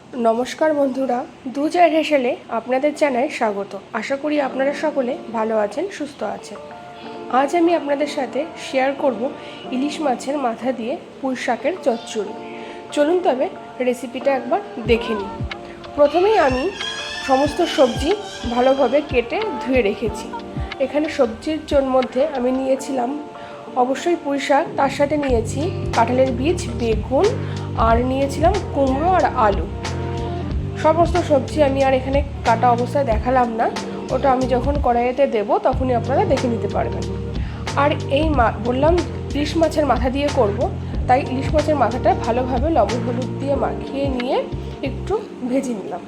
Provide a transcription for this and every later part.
नमस्कार बंधुरा दू चार हेसेले आपनादेर जानाई स्वागत। आशा करी आपनारा सकले भालो आछेन सुस्थ आछेन। आज आमी आपनादेर साथे शेयर करब इलिश माछेर माथा दिए पुঁই শাকের চচ্চড়ি। चलुन तबे रेसिपिटा एकबार देखे निই। प्रथमेই आमी समस्त सब्जी भालोभाবে केटे धुए रेखेছি। एखाने सब्जिर मध्य आमी निয়েছিলাম অবশ্যই পুঁই শাক, তার সাথে নিয়েছি কাঁঠালের বীজ, বেগুন আর নিয়েছিলাম কুমড়ো আর আলু। সমস্ত সবজি আমি আর এখানে কাটা অবস্থায় দেখালাম না, ওটা আমি যখন কড়াইতে দেব তখনই আপনারা দেখে নিতে পারবেন। আর এই বললাম ইলিশ মাছের মাথা দিয়ে করব, তাই ইলিশ মাছের মাথাটা ভালোভাবে লবণ হলুদ দিয়ে মাখিয়ে নিয়ে একটু ভেজে নিলাম।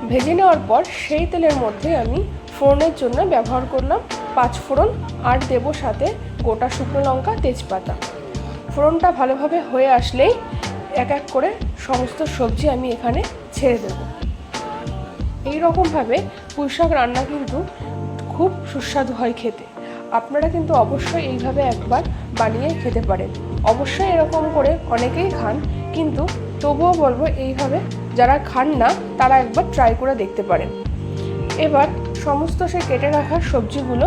ভেজে নেওয়ার পর সেই তেলের মধ্যে আমি ফোড়নের জন্য ব্যবহার করলাম 5 ফোড়ন আর দেব সাথে গোটা শুকনো লঙ্কা, তেজপাতা। ফোড়নটা ভালোভাবে হয়ে আসলেই এক এক করে সমস্ত সবজি আমি এখানে ছেড়ে দেব। এই রকমভাবে পুঁই শাক রান্না কিন্তু খুব সুস্বাদু হয় খেতে। আপনারা কিন্তু অবশ্যই এইভাবে একবার বানিয়ে খেতে পারেন। অবশ্যই এরকম করে অনেকেই খান, কিন্তু তবুও বলবো এইভাবে যারা খান না তারা একবার ট্রাই করে দেখতে পারেন। এবার সমস্ত সেই কেটে রাখা সবজিগুলো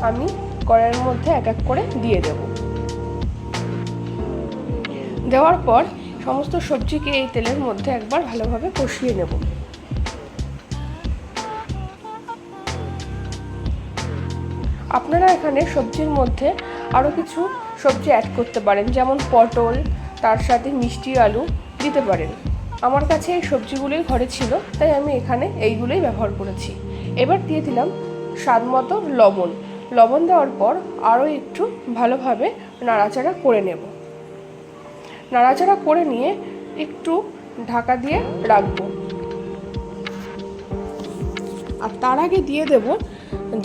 আমি কড়াইয়ের মধ্যে এক এক করে দিয়ে দেব। দেওয়ার পর সমস্ত সবজিকে এই তেলের মধ্যে একবার ভালোভাবে কষিয়ে নেব। আপনারা এখানে সবজির মধ্যে আরও কিছু সবজি অ্যাড করতে পারেন, যেমন পটল, তার সাথে মিষ্টি আলু দিতে পারেন। আমার কাছে এই সবজিগুলোই ঘরে ছিল, তাই আমি এখানে এইগুলোই ব্যবহার করেছি। এবার দিয়ে দিলাম স্বাদ মতো লবণ। লবণ দেওয়ার পর আরও একটু ভালোভাবে নাড়াচাড়া করে নেব। নাড়াচাড়া করে নিয়ে একটু ঢাকা দিয়ে রাখবো। আর তার আগে দিয়ে দেব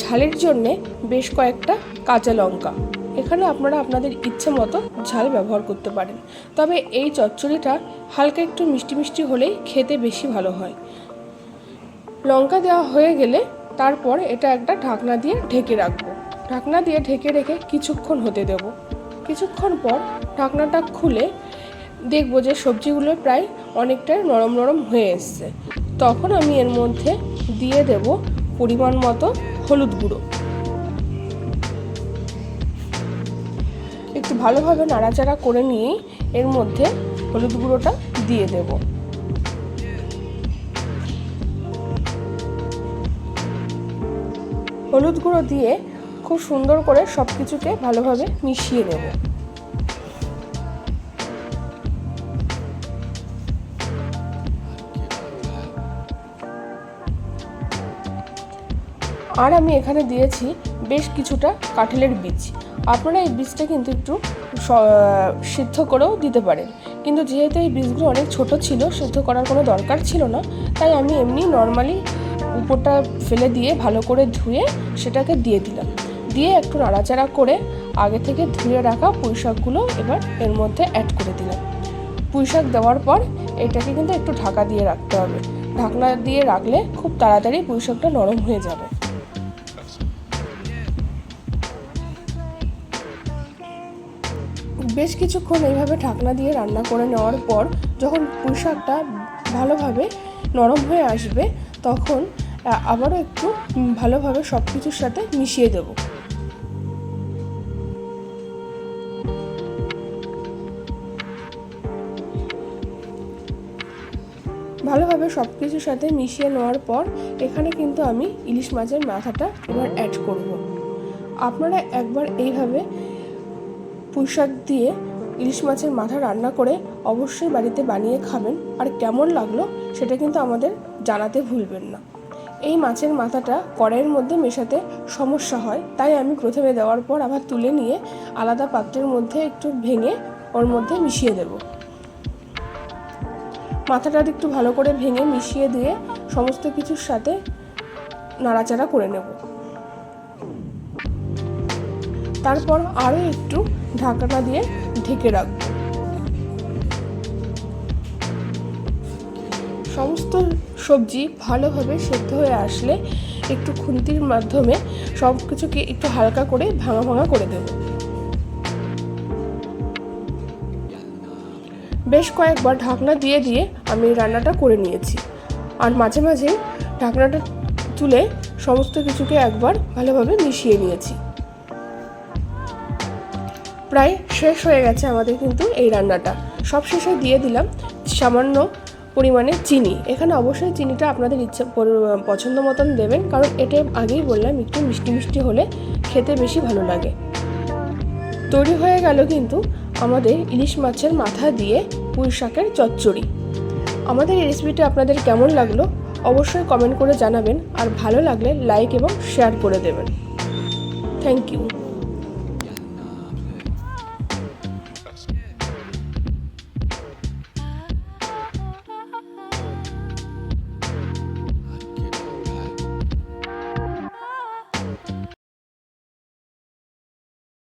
ঝালের জন্যে বেশ কয়েকটা কাঁচা লঙ্কা। এখানে আপনারা আপনাদের ইচ্ছে মতো ঝাল ব্যবহার করতে পারেন, তবে এই চচ্চড়িটা হালকা একটু মিষ্টি মিষ্টি হলেই খেতে বেশি ভালো হয়। লঙ্কা দেওয়া হয়ে গেলে তারপর এটা একটা ঢাকনা দিয়ে ঢেকে রাখবো। ঢাকনা দিয়ে ঢেকে রেখে কিছুক্ষণ হতে দেব। কিছুক্ষণ পর ঢাকনাটা খুলে দেখবো যে সবজিগুলো প্রায় অনেকটাই নরম নরম হয়ে এসছে। তখন আমি এর মধ্যে দিয়ে দেব পরিমাণ মতো হলুদ গুঁড়ো। একটু ভালোভাবে নাড়াচাড়া করে নিয়েই এর মধ্যে হলুদ গুঁড়োটা দিয়ে দেব। হলুদ গুঁড়ো দিয়ে খুব সুন্দর করে সব কিছুকে ভালোভাবে মিশিয়ে নেব। আর আমি এখানে দিয়েছি বেশ কিছুটা কাঁঠালের বীজ। আপনারা এই বীজটা কিন্তু একটু সিদ্ধ করেও দিতে পারেন, কিন্তু যেহেতু এই বীজগুলো অনেক ছোট ছিল, সিদ্ধ করার কোনো দরকার ছিল না, তাই আমি এমনি নর্মালি উপরটা ফেলে দিয়ে ভালো করে ধুয়ে সেটাকে দিয়ে দিলাম। দিয়ে একটু নাড়াচাড়া করে আগে থেকে ধুয়ে রাখা পুঁই শাকগুলো এবার এর মধ্যে অ্যাড করে দিলাম। পুঁই শাক দেওয়ার পর এটাকে কিন্তু একটু ঢাকা দিয়ে রাখতে হবে। ঢাকনা দিয়ে রাখলে খুব তাড়াতাড়ি পুঁই শাকটা নরম হয়ে যাবে। বেশ কিছুক্ষণ এইভাবে ঢাকনা দিয়ে রান্না করে নেওয়ার পর যখন পুঁই শাকটা ভালোভাবে নরম হয়ে আসবে, তখন আবারও একটু ভালোভাবে সব কিছুর সাথে মিশিয়ে দেব। ভালোভাবে সব কিছুর সাথে মিশিয়ে নেওয়ার পর এখানে কিন্তু আমি ইলিশ মাছের মাথাটা এবার অ্যাড করব। আপনারা একবার এইভাবে পুঁই শাক দিয়ে ইলিশ মাছের মাথা রান্না করে অবশ্যই বাড়িতে বানিয়ে খাবেন, আর কেমন লাগলো সেটা কিন্তু আমাদের জানাতে ভুলবেন না। এই মাছের মাথাটা কড়াইয়ের মধ্যে মেশাতে সমস্যা হয়, তাই আমি প্রথমে দেওয়ার পর আবার তুলে নিয়ে আলাদা পাত্রের মধ্যে একটু ভেঙে ওর মধ্যে মিশিয়ে দেব। মাথাটা একটু ভালো করে ভেঙে মিশিয়ে দিয়ে সমস্ত কিছুর সাথে নাড়াচাড়া করে নেব। তারপর আরও একটু ঢাকনা দিয়ে ঢেকে রাখব। সমস্ত সবজি ভালোভাবে সেদ্ধ হয়ে আসলে একটু খুন্তির মাধ্যমে সব কিছুকে একটু হালকা করে ভাঙা ভাঙা করে দেব। বেশ কয়েকবার ঢাকনা দিয়ে দিয়ে আমি রান্নাটা করে নিয়েছি। আর মাঝে মাঝে ঢাকনাটা তুলে সমস্ত কিছুকে একবার ভালোভাবে মিশিয়ে নিয়েছি। প্রায় শেষ হয়ে গেছে আমাদের কিন্তু এই রান্নাটা। সব শেষে দিয়ে দিলাম সামান্য পরিমাণে চিনি। এখানে অবশ্যই চিনিটা আপনাদের ইচ্ছা পছন্দ মতন দেবেন, কারণ এটা আগেই বললাম একটু মিষ্টি মিষ্টি হলে খেতে বেশি ভালো লাগে। তৈরি হয়ে গেল কিন্তু আমাদের ইলিশ মাছের মাথা দিয়ে পুঁই শাকের চচ্চড়ি। আমাদের এই রেসিপিটা আপনাদের কেমন লাগলো অবশ্যই কমেন্ট করে জানাবেন, আর ভালো লাগলে লাইক এবং শেয়ার করে দেবেন। Thank you.